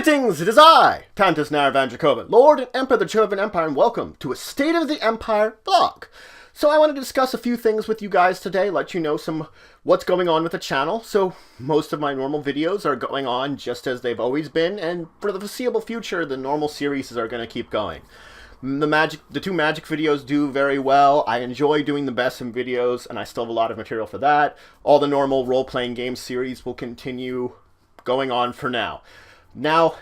Greetings, it is I, Countess Naravan Dracovin, Lord and Emperor of the Dracovin Empire, and welcome to a State of the Empire vlog. So I wanted to discuss a few things with you guys today, let you know what's going on with the channel. So most of my normal videos are going on just as they've always been, and for the foreseeable future, the normal series are going to keep going. The two magic videos do very well. I enjoy doing the best in videos, and I still have a lot of material for that. All the normal role-playing game series will continue going on for now. Now,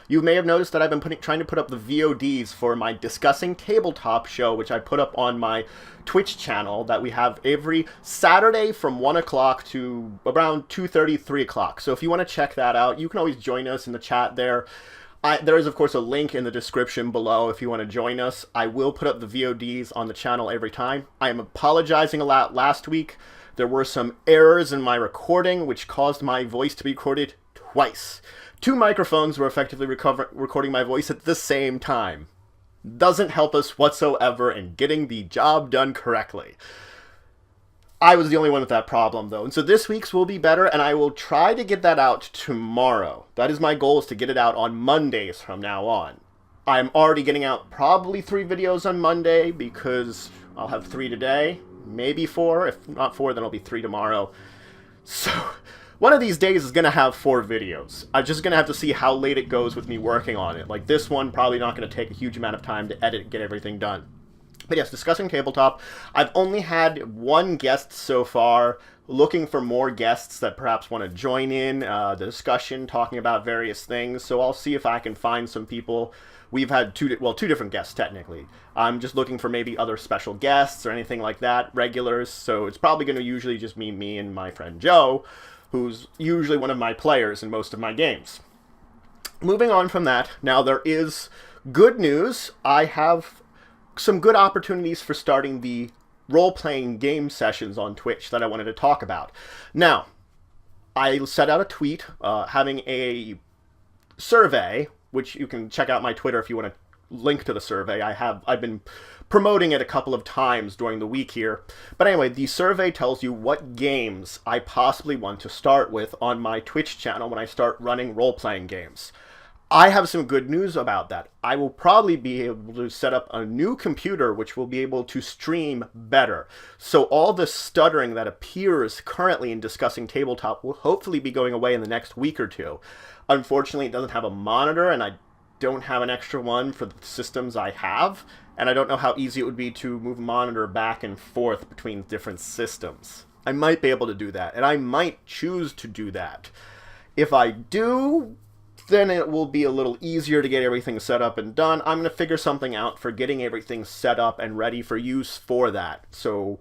you may have noticed that I've been trying to put up the VODs for my Discussing Tabletop show, which I put up on my Twitch channel that we have every Saturday from 1 o'clock to around 2:30, 3 o'clock. So if you want to check that out, you can always join us in the chat there. There is, of course, a link in the description below if you want to join us. I will put up the VODs on the channel every time. I am apologizing a lot last week. There were some errors in my recording, which caused my voice to be recorded twice. Two microphones were effectively recording my voice at the same time. Doesn't help us whatsoever in getting the job done correctly. I was the only one with that problem, though, and so this week's will be better, and I will try to get that out tomorrow. That is my goal, is to get it out on Mondays from now on. I'm already getting out probably 3 videos on Monday, because I'll have 3 today, maybe 4. If not 4, then it'll be 3 tomorrow. So one of these days is going to have 4 videos. I'm just going to have to see how late it goes with me working on it. Like this one, probably not going to take a huge amount of time to edit and get everything done. But yes, Discussing Tabletop. I've only had 1 guest so far, looking for more guests that perhaps want to join in the discussion, talking about various things. So I'll see if I can find some people. We've had 2 different guests, technically. I'm just looking for maybe other special guests or anything like that, regulars. So it's probably going to usually just be me and my friend Joe, who's usually one of my players in most of my games. Moving on from that, now there is good news. I have some good opportunities for starting the role-playing game sessions on Twitch that I wanted to talk about. Now, I set out a tweet having a survey, which you can check out my Twitter if you want to link to the survey. I've been promoting it a couple of times during the week here. But anyway, the survey tells you what games I possibly want to start with on my Twitch channel when I start running role-playing games. I have some good news about that. I will probably be able to set up a new computer which will be able to stream better. So all the stuttering that appears currently in Discussing Tabletop will hopefully be going away in the next week or 2. Unfortunately, it doesn't have a monitor, and I don't have an extra one for the systems I have, and I don't know how easy it would be to move a monitor back and forth between different systems. I might be able to do that, and I might choose to do that. If I do, then it will be a little easier to get everything set up and done. I'm going to figure something out for getting everything set up and ready for use for that. So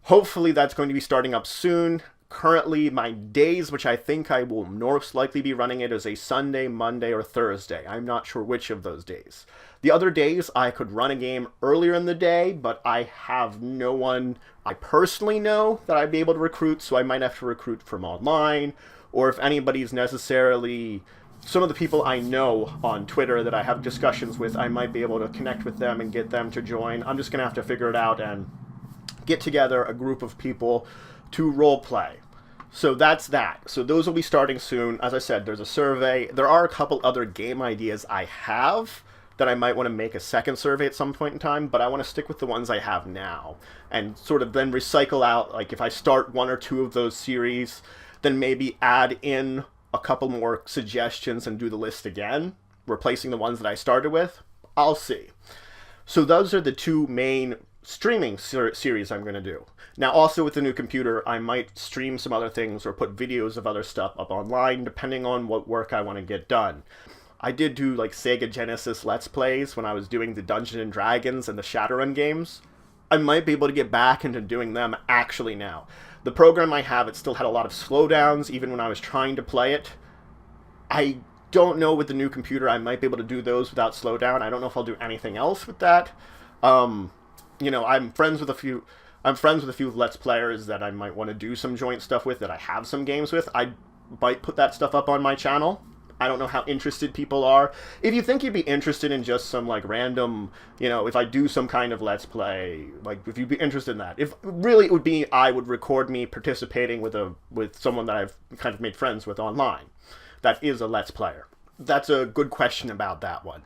hopefully that's going to be starting up soon. Currently, my days, which I think I will most likely be running it, is a Sunday, Monday, or Thursday. I'm not sure which of those days. The other days, I could run a game earlier in the day, but I have no one I personally know that I'd be able to recruit, so I might have to recruit from online, or if anybody's necessarily some of the people I know on Twitter that I have discussions with, I might be able to connect with them and get them to join. I'm just going to have to figure it out and get together a group of people to roleplay. So that's that. So those will be starting soon. As I said, there's a survey. There are a couple other game ideas I have that I might want to make a second survey at some point in time, but I want to stick with the ones I have now and sort of then recycle out, like if I start 1 or 2 of those series, then maybe add in a couple more suggestions and do the list again, replacing the ones that I started with. I'll see. So those are the 2 main streaming series I'm going to do. Now also with the new computer, I might stream some other things or put videos of other stuff up online depending on what work I want to get done. I did do like Sega Genesis Let's Plays when I was doing the Dungeons & Dragons and the Shadowrun games. I might be able to get back into doing them actually now. The program I have, it still had a lot of slowdowns even when I was trying to play it. I don't know with the new computer, I might be able to do those without slowdown. I don't know if I'll do anything else with that. You know, I'm friends with a few Let's Players that I might want to do some joint stuff with, that I have some games with. I might put that stuff up on my channel. I don't know how interested people are. If you think you'd be interested in just some, like, random, you know, if I do some kind of Let's Play, like, if you'd be interested in that. If really it would be, I would record me participating with someone that I've kind of made friends with online. That is a Let's Player. that's a good question about that one.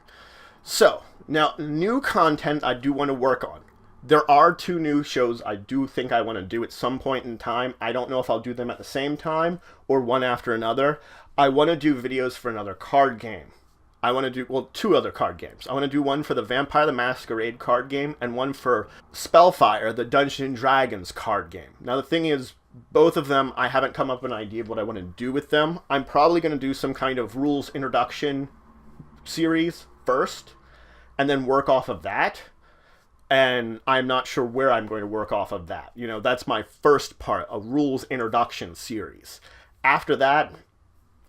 So, now, new content I do want to work on. There are 2 new shows I do think I want to do at some point in time. I don't know if I'll do them at the same time or one after another. I want to do videos for another card game. I want to do, well, 2 other card games. I want to do one for the Vampire the Masquerade card game and one for Spellfire, the Dungeons & Dragons card game. Now, the thing is, both of them, I haven't come up with an idea of what I want to do with them. I'm probably going to do some kind of rules introduction series first and then work off of that. And I'm not sure where I'm going to work off of that. You know, that's my first part, a rules introduction series. After that,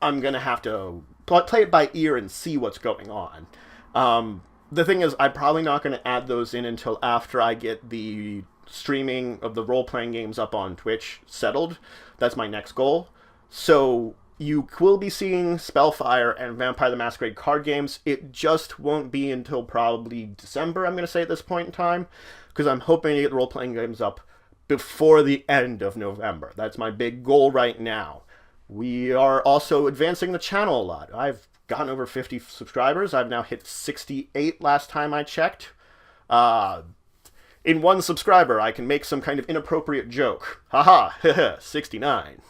I'm going to have to play it by ear and see what's going on. The thing is, I'm probably not going to add those in until after I get the streaming of the role-playing games up on Twitch settled. That's my next goal. So you will be seeing Spellfire and Vampire the Masquerade card games. It just won't be until probably December, I'm going to say at this point in time, because I'm hoping to get the role-playing games up before the end of November. That's my big goal right now. We are also advancing the channel a lot. I've gotten over 50 subscribers. I've now hit 68 last time I checked. In one subscriber, I can make some kind of inappropriate joke. Haha, 69.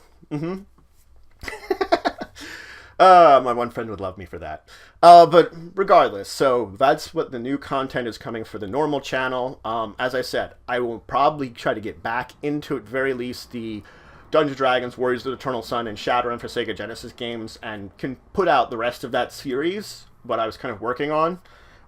My one friend would love me for that. But regardless, so that's what the new content is coming for the normal channel. As I said, I will probably try to get back into, at very least, the Dungeons & Dragons, Warriors of the Eternal Sun, and Shadowrun for Sega Genesis games, and can put out the rest of that series, what I was kind of working on,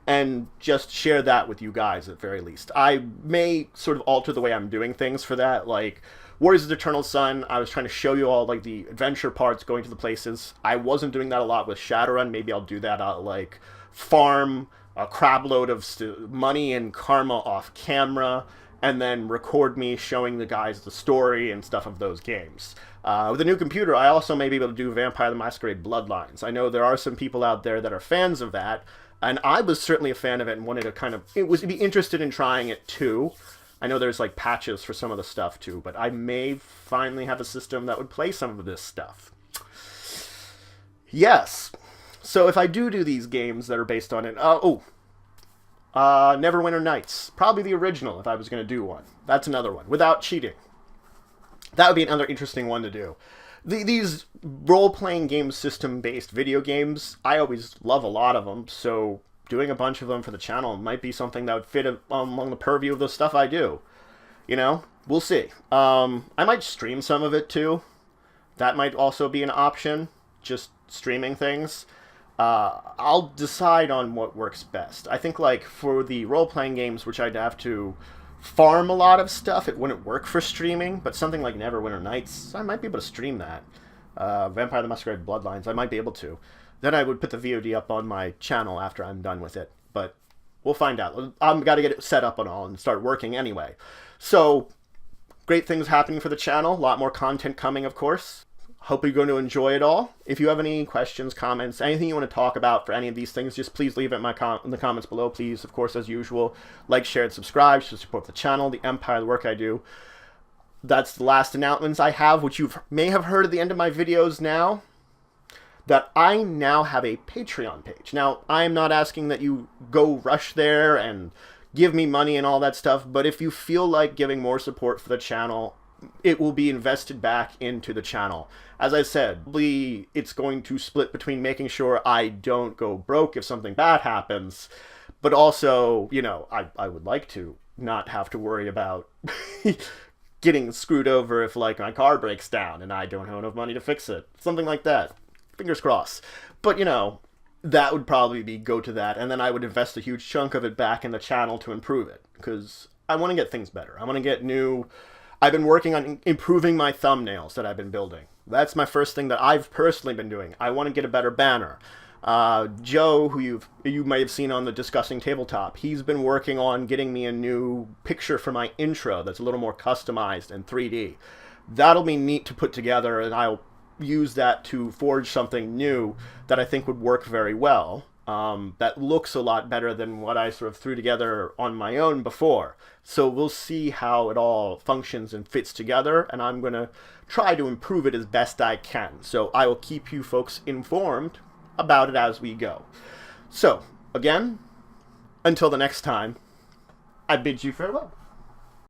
and just share that with you guys at very least. I may sort of alter the way I'm doing things for that, like Warriors of the Eternal Sun, I was trying to show you all like the adventure parts, going to the places. I wasn't doing that a lot with Shadowrun. Maybe I'll do that like farm a crab load of money and karma off camera, and then record me showing the guys the story and stuff of those games. With a new computer, I also may be able to do Vampire the Masquerade Bloodlines. I know there are some people out there that are fans of that, and I was certainly a fan of it and wanted to kind of, be interested in trying it too. I know there's like patches for some of the stuff too, but I may finally have a system that would play some of this stuff. Yes. So if I do these games that are based on it, Neverwinter Nights. Probably the original if I was going to do one. That's another one, without cheating. That would be another interesting one to do. These role-playing game system-based video games, I always love a lot of them, so doing a bunch of them for the channel might be something that would fit among the purview of the stuff I do. You know? We'll see. I might stream some of it too. That might also be an option, just streaming things. I'll decide on what works best. I think, like, for the role-playing games, which I'd have to farm a lot of stuff, it wouldn't work for streaming, but something like Neverwinter Nights, I might be able to stream that. Vampire the Masquerade Bloodlines, I might be able to. Then I would put the VOD up on my channel after I'm done with it, but we'll find out. I've got to get it set up and all and start working anyway. So, great things happening for the channel, a lot more content coming, of course. Hope you're going to enjoy it all. If you have any questions, comments, anything you want to talk about for any of these things, just please leave it in the comments below. Please, of course, as usual, like, share, and subscribe to support the channel, the Empire, the work I do. That's the last announcements I have, which you may have heard at the end of my videos now, that I now have a Patreon page. Now, I am not asking that you go rush there and give me money and all that stuff, but if you feel like giving more support for the channel, it will be invested back into the channel. As I said, it's going to split between making sure I don't go broke if something bad happens, but also, you know, I would like to not have to worry about getting screwed over if, like, my car breaks down and I don't have enough money to fix it. Something like that. Fingers crossed. But, you know, that would probably go to that, and then I would invest a huge chunk of it back in the channel to improve it, because I want to get things better. I want to get new... I've been working on improving my thumbnails that I've been building. That's my first thing that I've personally been doing. I want to get a better banner. Joe, who you might have seen on the Discussing Tabletop, he's been working on getting me a new picture for my intro that's a little more customized and 3D. That'll be neat to put together, and I'll use that to forge something new that I think would work very well. That looks a lot better than what I sort of threw together on my own before. So we'll see how it all functions and fits together, and I'm going to try to improve it as best I can. So I will keep you folks informed about it as we go. So, again, until the next time, I bid you farewell.